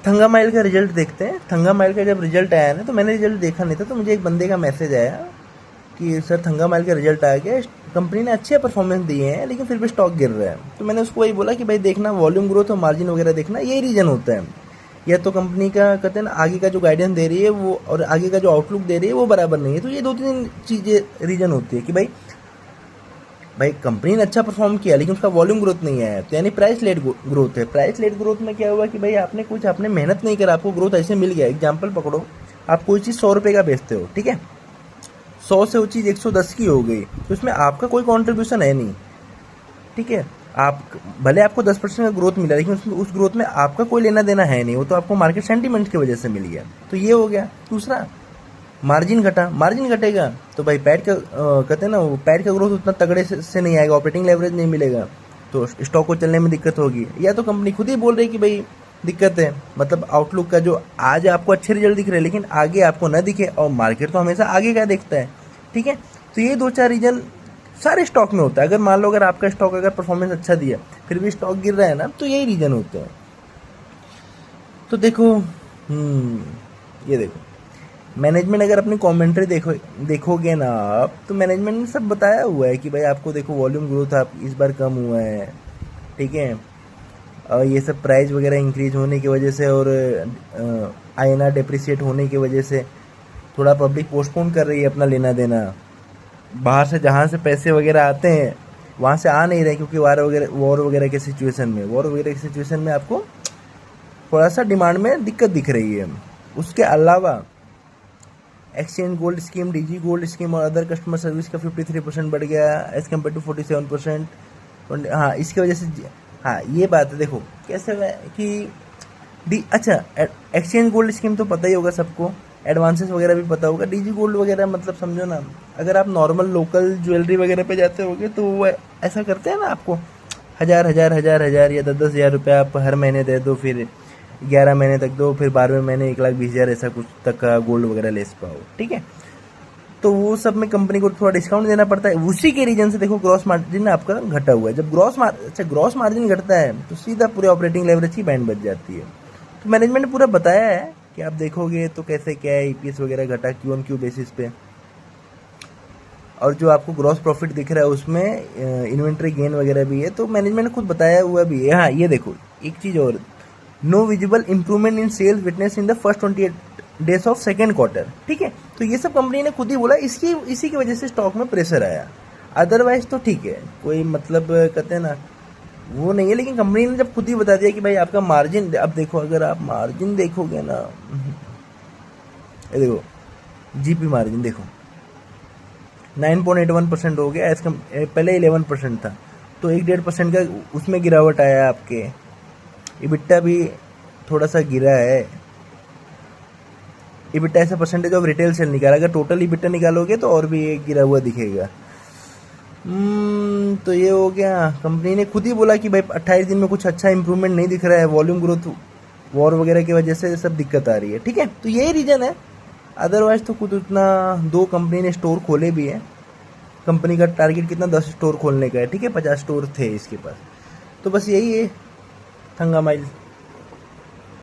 Thanga mile का result देखते हैं। थंगा माइल का जब रिजल्ट आया ना, तो मैंने रिजल्ट देखा नहीं था, तो मुझे एक बंदे का मैसेज आया कि सर थंगा माइल का रिजल्ट आ गया, कंपनी ने अच्छे परफॉर्मेंस दिए हैं लेकिन फिर भी स्टॉक गिर रहा है। तो मैंने उसको वही बोला कि भाई देखना, वॉल्यूम ग्रोथ और मार्जिन वगैरह देखना, यही रीजन होता है। या तो कंपनी का कहते हैं ना, आगे का जो गाइडेंस दे रही है वो और आगे का जो आउटलुक दे रही है वो बराबर नहीं है। तो ये दो तीन चीज़ें रीजन होती है कि भाई भाई कंपनी ने अच्छा परफॉर्म किया लेकिन उसका वॉल्यूम ग्रोथ नहीं आया, तो यानी प्राइस लेट ग्रोथ है। प्राइस लेट ग्रोथ में क्या हुआ कि भाई आपने मेहनत नहीं करा, आपको ग्रोथ ऐसे मिल गया। एग्जाम्पल पकड़ो, आप कोई चीज़ 100 रुपये का बेचते हो, ठीक है, 100 से वो चीज़ 110 की हो गई, तो इसमें आपका कोई कॉन्ट्रीब्यूशन है नहीं, ठीक है। आप भले आपको 10% का ग्रोथ मिला लेकिन उसमें उस ग्रोथ में आपका कोई लेना देना है नहीं, वो तो आपको मार्केट सेंटीमेंट की वजह से मिल गया। तो ये हो गया। दूसरा, मार्जिन घटा, मार्जिन घटेगा तो भाई पैट का कहते हैं ना, वो पैट का ग्रोथ उतना तगड़े से नहीं आएगा, ऑपरेटिंग लेवरेज नहीं मिलेगा, तो स्टॉक को चलने में दिक्कत होगी। या तो कंपनी खुद ही बोल रही है कि भाई दिक्कत है, मतलब आउटलुक का जो आज आपको अच्छे रिजल्ट दिख रहे हैं लेकिन आगे आपको ना दिखे, और मार्केट तो हमेशा आगे का देखता है, ठीक है। तो ये दो चार रीजन सारे स्टॉक में होता है। अगर मान लो अगर आपका स्टॉक अगर परफॉर्मेंस अच्छा दिया फिर भी स्टॉक गिर रहा है ना, तो यही रीजन होते हैं। तो देखो, ये देखो, मैनेजमेंट अगर अपनी कमेंट्री देखोगे ना आप, तो मैनेजमेंट ने सब बताया हुआ है कि भाई आपको देखो वॉल्यूम ग्रोथ आप इस बार कम हुआ है, ठीक है, और ये सब प्राइस वगैरह इंक्रीज होने की वजह से और आईएनआर डेप्रिसिएट होने की वजह से थोड़ा पब्लिक पोस्टपोन कर रही है अपना लेना देना। बाहर से जहाँ से पैसे वगैरह आते हैं वहाँ से आ नहीं रहे, क्योंकि वॉर वगैरह के सिचुएशन में आपको थोड़ा सा डिमांड में दिक्कत दिख रही है। उसके अलावा exchange gold scheme, DG gold scheme और अदर कस्टमर सर्विस का 53% बढ़ गया एज कम्पेयर टू 47%। हाँ, इसकी वजह से, हाँ ये बात है। देखो कैसे है कि अच्छा, एक्सचेंज गोल्ड स्कीम तो पता ही होगा सबको, एडवांसेस वगैरह भी पता होगा। डीजी गोल्ड वगैरह मतलब समझो ना, अगर आप नॉर्मल लोकल ज्वेलरी वगैरह पे जाते होगे तो वो ऐसा करते हैं ना, आपको हजार या 10,000 रुपये आप हर महीने दे दो, फिर 11 महीने तक दो, फिर 12वें महीने 1,20,000 ऐसा कुछ तक का गोल्ड वगैरह ले पाओ, ठीक है। तो वो सब में कंपनी को थोड़ा डिस्काउंट देना पड़ता है। उसी के रीजन से देखो ग्रॉस मार्जिन आपका घटा हुआ है। जब ग्रॉस मार्जिन घटता है तो सीधा पूरे ऑपरेटिंग लेवरेज की बैंड बच जाती है। तो मैनेजमेंट ने पूरा बताया है कि आप देखोगे तो कैसे क्या है, ईपीएस वगैरह घटा क्यू ऑन क्यू बेसिस पे, और जो आपको ग्रॉस प्रॉफिट दिख रहा है उसमें इन्वेंट्री गेन वगैरह भी है, तो मैनेजमेंट ने खुद बताया हुआ भी है। हाँ ये देखो एक चीज़ और, no visible improvement in sales witness in the first 28 days of second quarter, ठीक है। तो ये सब कंपनी ने खुद ही बोला, इसी की वजह से स्टॉक में प्रेशर आया। अदरवाइज तो ठीक है, कोई मतलब कहते हैं ना वो नहीं है, लेकिन कंपनी ने जब खुद ही बता दिया कि भाई आपका मार्जिन, अब देखो अगर आप मार्जिन देखोगे ना, ये देखो जीपी मार्जिन देखो 9.81% हो गया, पहले 11% था, तो 1-1.5% का उसमें गिरावट आया आपके। इबिट्टा भी थोड़ा सा गिरा है। इबिट्टा ऐसा परसेंटेज ऑफ रिटेल सेल निकाला, अगर टोटल इबिट्टा निकालोगे तो और भी एक गिरा हुआ दिखेगा। तो ये हो गया। कंपनी ने खुद ही बोला कि भाई 28 दिन में कुछ अच्छा इंप्रूवमेंट नहीं दिख रहा है, वॉल्यूम ग्रोथ वॉर वगैरह की वजह से सब दिक्कत आ रही है, ठीक है। तो यही रीज़न है। अदरवाइज तो खुद उतना, दो कंपनी ने स्टोर खोले भी है। कंपनी का टारगेट कितना, 10 स्टोर खोलने का है, ठीक है, 50 स्टोर थे इसके पास। तो बस यही है थंगा माइल।